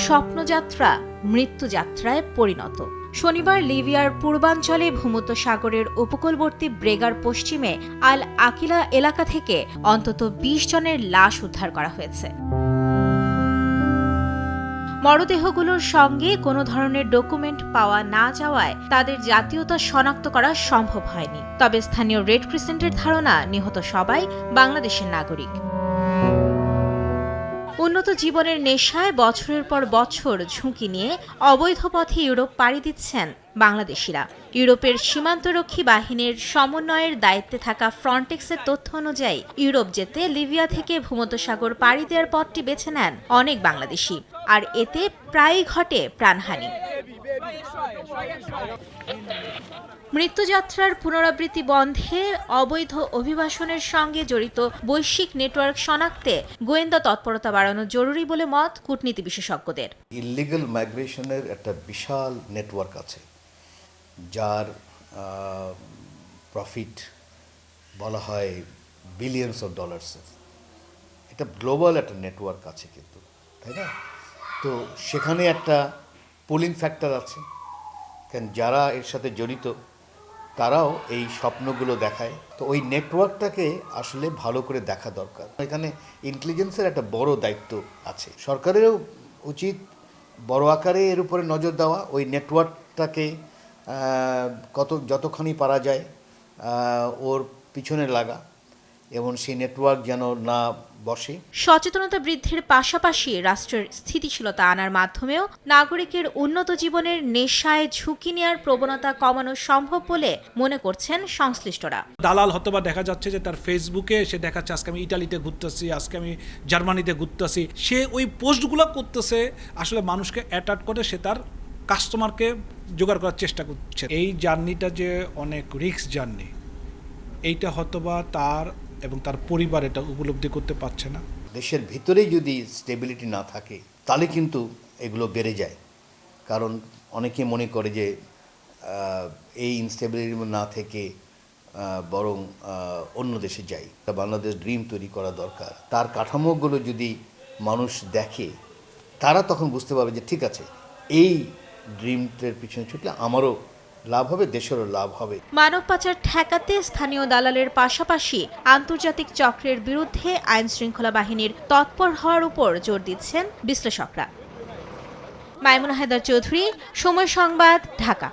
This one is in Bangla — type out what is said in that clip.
স্বপ্নযাত্রা মৃত্যুযাত্রায় পরিণত। শনিবার লিবিয়ার পূর্বাঞ্চলে ভূমধ্যসাগরের উপকূলবর্তী ব্রেগার পশ্চিমে আল আকিলা এলাকা থেকে অন্তত ২০ জনের লাশ উদ্ধার করা হয়েছে। মরদেহগুলোর সঙ্গে কোনো ধরনের ডকুমেন্ট পাওয়া না যাওয়ায় তাদের জাতীয়তা শনাক্ত করা সম্ভব হয়নি। তবে স্থানীয় রেড ক্রিসেন্টের ধারণা নিহত সবাই বাংলাদেশের নাগরিক। উন্নত জীবনের নেশায় বছরের পর বছর ঝুঁকি নিয়ে অবৈধ পথে ইউরোপ পাড়ি দিচ্ছেন বাংলাদেশিরা। ইউরোপের সীমান্তরক্ষী বাহিনীর সমন্বয়ের দায়িত্বে থাকা ফ্রন্টেক্সের তথ্য অনুযায়ী ইউরোপ যেতে লিবিয়া থেকে ভূমধ্যসাগর পাড়ি দেওয়ার পথটি বেছে নেন অনেক বাংলাদেশি, আর এতে প্রায়ই ঘটে প্রাণহানি। মৃত্যুযাত্রার পুনরাবৃত্তি বন্ধে অবৈধ অভিবাসনের সঙ্গে জড়িত বৈশ্বিক নেটওয়ার্ক শনাক্তে গোয়েন্দা তৎপরতা বাড়ানো জরুরি বলে মত কূটনীতি বিশেষজ্ঞদের। ইলিগাল মাইগ্রেশনের একটা বিশাল নেটওয়ার্ক আছে, যার প্রফিট বলা হয় বিলিয়নস অফ ডলার্স। এটা গ্লোবাল একটা নেটওয়ার্ক আছে কিন্তু, তাই না? তো সেখানে একটা পুলিং ফ্যাক্টর আছে, কারণ যারা এর সাথে জড়িত তারাও এই স্বপ্নগুলো দেখায়। তো ওই নেটওয়ার্কটাকে আসলে ভালো করে দেখা দরকার। এখানে ইন্টেলিজেন্সের একটা বড় দায়িত্ব আছে। সরকারেরও উচিত বড় আকারে এর উপরে নজর দেওয়া, ওই নেটওয়ার্কটাকে যতখানি পারা যায় ওর পিছনে লাগা, এবং সেই নেটওয়ার্ক যেন না বসে। সচেতনতা বৃদ্ধির পাশাপাশি রাষ্ট্রের স্থিতিশীলতা আনার মাধ্যমেও নাগরিকের উন্নত জীবনের নেশায় ঝুঁকি নেওয়ার প্রবণতা কমানো সম্ভব বলে মনে করছেন সংশ্লিষ্টরা। দালাল হয়তোবা দেখা যাচ্ছে যে তার ফেসবুকে সে দেখাচ্ছে আজকে আমি ইটালিতে ঘুরতেছি, আজকে আমি জার্মানিতে ঘুরতেছি, সে ওই পোস্টগুলো করতেছে আসলে মানুষকে অ্যাট্রাক্ট করে, সে তার কাস্টমারকে জোগাড় করার চেষ্টা করছে। এই জার্নিটা যে অনেক রিস্ক জার্নি, এইটা হয়তোবা তার এবং তার পরিবার এটা উপলব্ধি করতে পারছে না। দেশের ভিতরেই যদি স্টেবিলিটি না থাকে তাহলে কিন্তু এগুলো বেড়ে যায়, কারণ অনেকে মনে করে যে এই ইনস্টেবিলিটি না থেকে বরং অন্য দেশে যাই। বাংলাদেশ ড্রিম তৈরি করা দরকার। তার কাঠামোগুলো যদি মানুষ দেখে, তারা তখন বুঝতে পারবে যে ঠিক আছে, এই ড্রিমটার পিছনে ছুটলে আমারও লাভ হবে, দেশেরও লাভ হবে। মানব পাচার ঠেকাতে স্থানীয় দালালের পাশাপাশি আন্তর্জাতিক চক্রের বিরুদ্ধে আইন শৃঙ্খলা বাহিনীর তৎপর হওয়ার উপর জোর দিচ্ছেন বিশ্লেষকরা। মাইমুনা হায়দার চৌধুরী, সময় সংবাদ, ঢাকা।